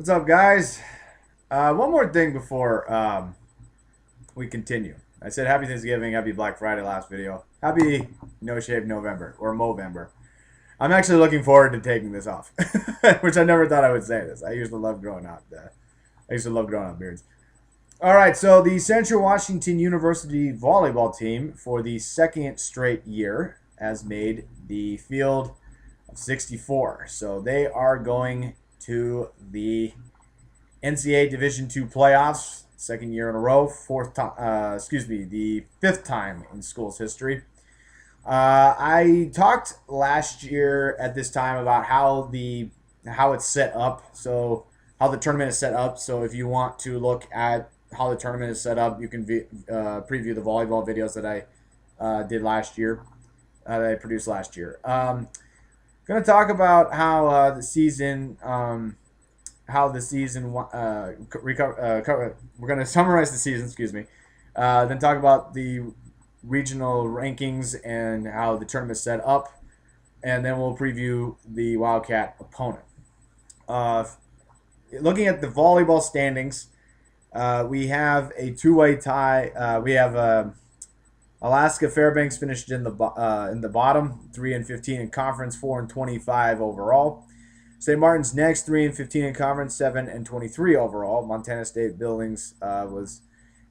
What's up, guys? One more thing before we continue. I said Happy Thanksgiving, Happy Black Friday last video. Happy No Shave November or Movember. I'm actually looking forward to taking this off, which I never thought I would say this. I used to love growing out. I used to love growing out beards. All right, so the Central Washington University Volleyball Team for the second straight year has made the field of 64. So they are going to the NCAA Division II playoffs, second year in a row, the fifth time in school's history. I talked last year at this time about how it's set up. So how the tournament is set up. So if you want to look at how the tournament is set up, you can preview the volleyball videos that I did last year, that I produced last year. Going to talk about how the season. We're going to summarize the season, excuse me. Then talk about the regional rankings and how the tournament is set up. And then we'll preview the Wildcat opponent. Looking at the volleyball standings, we have a two-way tie. We have Alaska Fairbanks finished in the bottom, 3-15 in conference, 4-25 overall. St. Martin's next, 3-15 in conference, 7-23 overall. Montana State Buildings was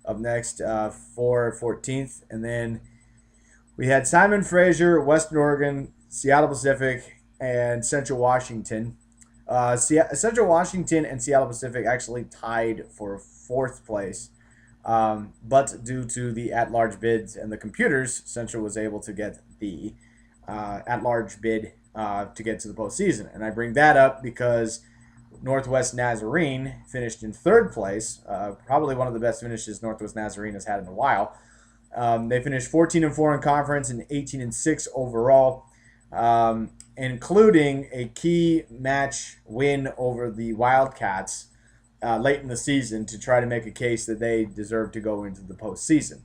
up next, 14th. And then we had Simon Fraser, Western Oregon, Seattle Pacific, and Central Washington. Central Washington and Seattle Pacific actually tied for fourth place. But due to the at-large bids and the computers, Central was able to get the at-large bid to get to the postseason. And I bring that up because Northwest Nazarene finished in third place, probably one of the best finishes Northwest Nazarene has had in a while. They finished 14-4 in conference and 18-6 overall, including a key match win over the Wildcats late in the season to try to make a case that they deserve to go into the postseason.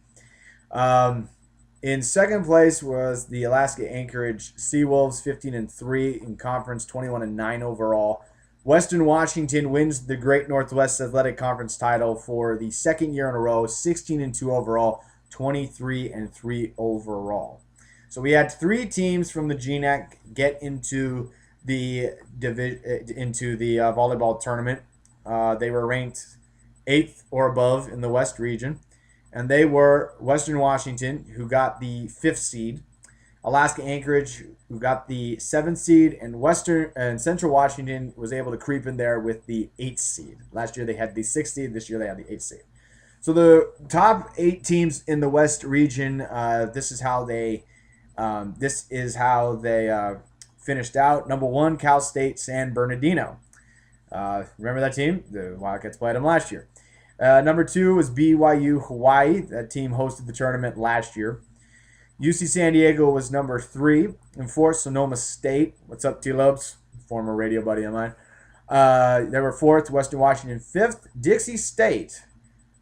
In second place was the Alaska Anchorage Seawolves, 15-3 in conference, 21-9 overall. Western Washington wins the Great Northwest Athletic Conference title for the second year in a row, 16-2 overall, 23-3 overall. So we had three teams from the GNAC get into the volleyball tournament. They were ranked 8th or above in the West region. And they were Western Washington, who got the 5th seed, Alaska Anchorage, who got the 7th seed, and Central Washington was able to creep in there with the 8th seed. Last year they had the 6th seed. This year they had the 8th seed. So the top 8 teams in the West region, this is how they finished out. Number 1, Cal State San Bernardino. Remember that team? The Wildcats played them last year. Number 2 was BYU Hawaii. That team hosted the tournament last year. UC San Diego was number 3. And 4th, Sonoma State. What's up, T-Lobes? Former radio buddy of mine. They were 4th. Western Washington 5th. Dixie State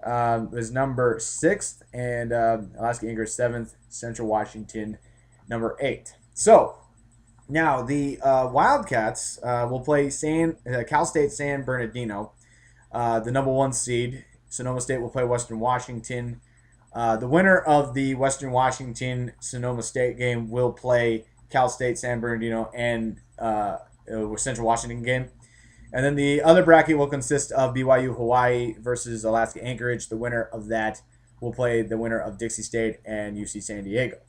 was number 6th. And Alaska Anchorage 7th. Central Washington number 8. So now the Wildcats will play Cal State San Bernardino. The number 1 seed. Sonoma State will play Western Washington. The winner of the Western Washington-Sonoma State game will play Cal State San Bernardino and Central Washington game. And then the other bracket will consist of BYU Hawaii versus Alaska Anchorage. The winner of that will play the winner of Dixie State and UC San Diego.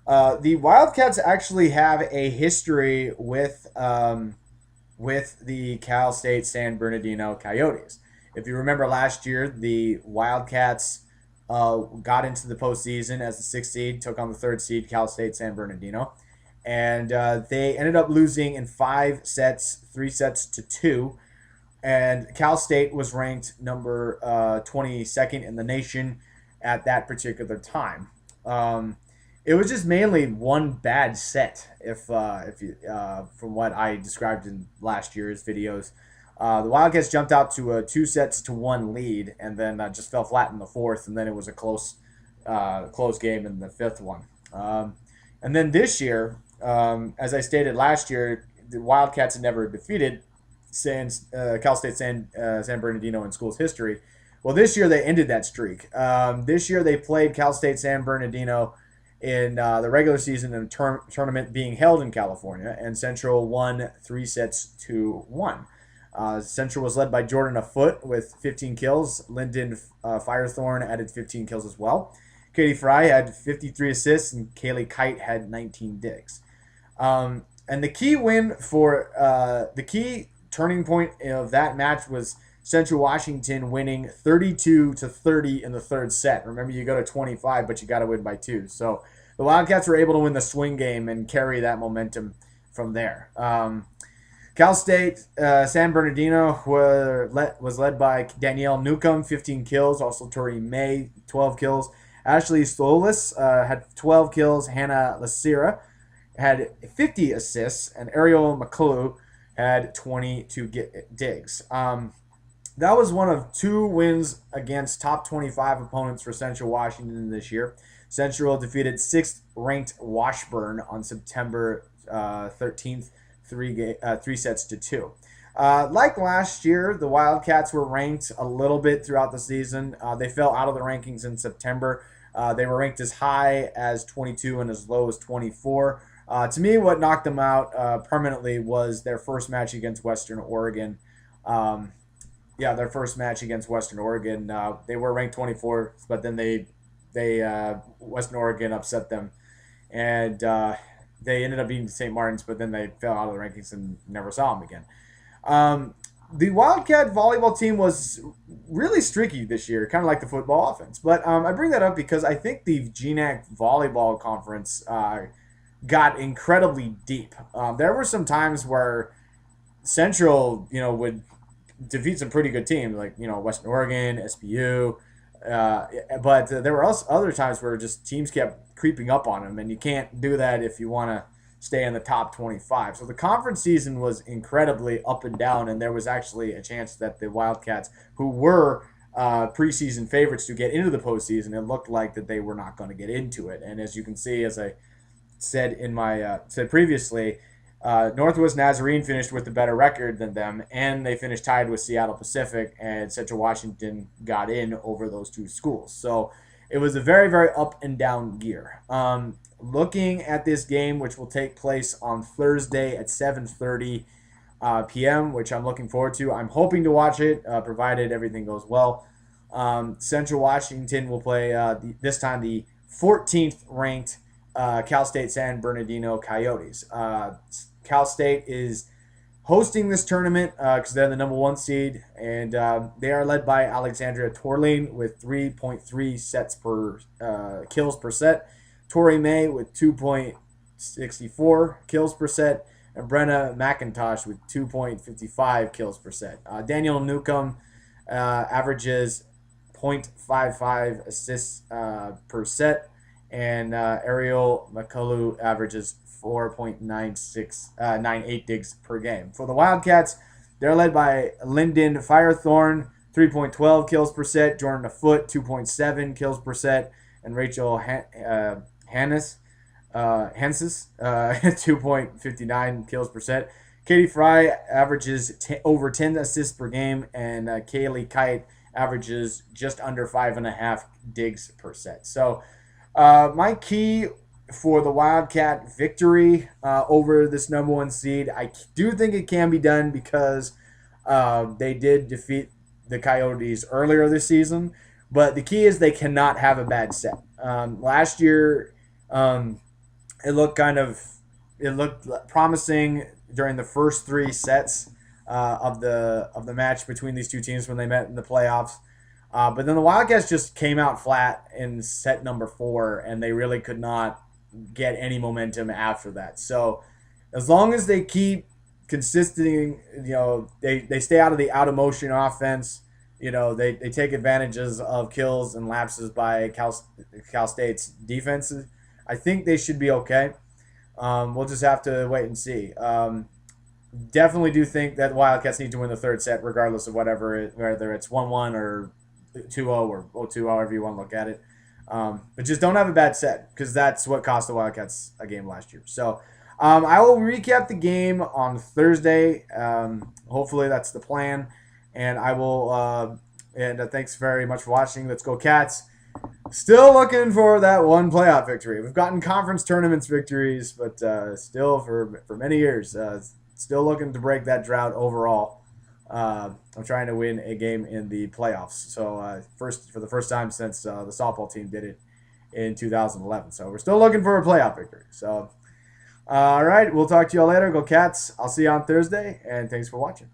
The Wildcats actually have a history with the Cal State San Bernardino Coyotes. If you remember last year, the Wildcats got into the postseason as the 6th seed, took on the 3rd seed, Cal State San Bernardino. And they ended up losing in 5 sets, 3 sets to 2. And Cal State was ranked number 22nd in the nation at that particular time. It was just mainly one bad set, from what I described in last year's videos. The Wildcats jumped out to a 2-1 lead, and then just fell flat in the 4th, and then it was a close game in the 5th one. And then this year, as I stated last year, the Wildcats had never defeated Cal State San Bernardino in school's history. Well, this year they ended that streak. This year they played Cal State San Bernardino in the regular season in a tournament being held in California, and Central won 3-1. Central was led by Jordan Afoot with 15 kills. Lyndon Firethorn added 15 kills as well. Katie Fry had 53 assists, and Kaylee Kite had 19 digs. And the key win for the key turning point of that match was Central Washington winning 32-30 in the third set. Remember, you go to 25, but you got to win by 2. So the Wildcats were able to win the swing game and carry that momentum from there. Cal State San Bernardino was led by Danielle Newcomb, 15 kills. Also Tori May, 12 kills. Ashley Stolis had 12 kills. Hannah Lacira had 50 assists. And Ariel McCullough had 22 digs. That was one of 2 wins against top 25 opponents for Central Washington this year. Central defeated 6th ranked Washburn on September 13th, 3 sets to 2. Like last year, the Wildcats were ranked a little bit throughout the season. They fell out of the rankings in September. They were ranked as high as 22 and as low as 24. To me, what knocked them out permanently was their first match against Western Oregon. Their first match against Western Oregon. They were ranked 24, but then they Western Oregon upset them, and they ended up beating St. Martin's, but then they fell out of the rankings and never saw them again. The Wildcat volleyball team was really streaky this year, kind of like the football offense. But I bring that up because I think the GNAC volleyball conference got incredibly deep. There were some times where Central, would defeat some pretty good teams, like Western Oregon, SBU. But there were also other times where just teams kept creeping up on them, and you can't do that if you want to stay in the top 25. So the conference season was incredibly up and down, and there was actually a chance that the Wildcats, who were preseason favorites to get into the postseason, it looked like that they were not going to get into it. And as you can see, as I said in my said previously, Northwest Nazarene finished with a better record than them, and they finished tied with Seattle Pacific, and Central Washington got in over those 2 schools. So it was a very, very up and down year. Looking at this game, which will take place on Thursday at 7:30 p.m., which I'm looking forward to. I'm hoping to watch it, provided everything goes well. Central Washington will play this time the 14th ranked Cal State San Bernardino Coyotes. Cal State is hosting this tournament because they're the number 1 seed, and they are led by Alexandria Torlin with 3.3 sets per kills per set. Tori May with 2.64 kills per set, and Brenna McIntosh with 2.55 kills per set. Daniel Newcomb averages 0.55 assists per set, and Ariel McCullough averages 4.98 digs per game. For the Wildcats, they're led by Lyndon Firethorn, 3.12 kills per set, Jordan Afoot, 2.7 kills per set, and Rachel Hanses, 2.59 kills per set. Katie Fry averages over 10 assists per game, and Kaylee Kite averages just under 5.5 digs per set. So my key for the Wildcat victory over this number 1 seed, I do think it can be done because they did defeat the Coyotes earlier this season. But the key is they cannot have a bad set. Last year, it looked promising during the first 3 sets of the match between these 2 teams when they met in the playoffs. But then the Wildcats just came out flat in set number 4, and they really could not get any momentum after that. So as long as they keep consistent, they stay out of the out of motion offense. They take advantages of kills and lapses by Cal State's defenses. I think they should be okay. We'll just have to wait and see. Definitely do think that Wildcats need to win the 3rd set, regardless of whether it's 1-1 or 2-0 or 0-2, however you want to look at it. But just don't have a bad set, because that's what cost the Wildcats a game last year. So I will recap the game on Thursday. Hopefully that's the plan. And I will. Thanks very much for watching. Let's go Cats. Still looking for that one playoff victory. We've gotten conference tournaments victories, but still for many years, still looking to break that drought overall. I'm trying to win a game in the playoffs. So for the first time since the softball team did it in 2011. So we're still looking for a playoff victory. So all right, we'll talk to you all later. Go Cats. I'll see you on Thursday, and thanks for watching.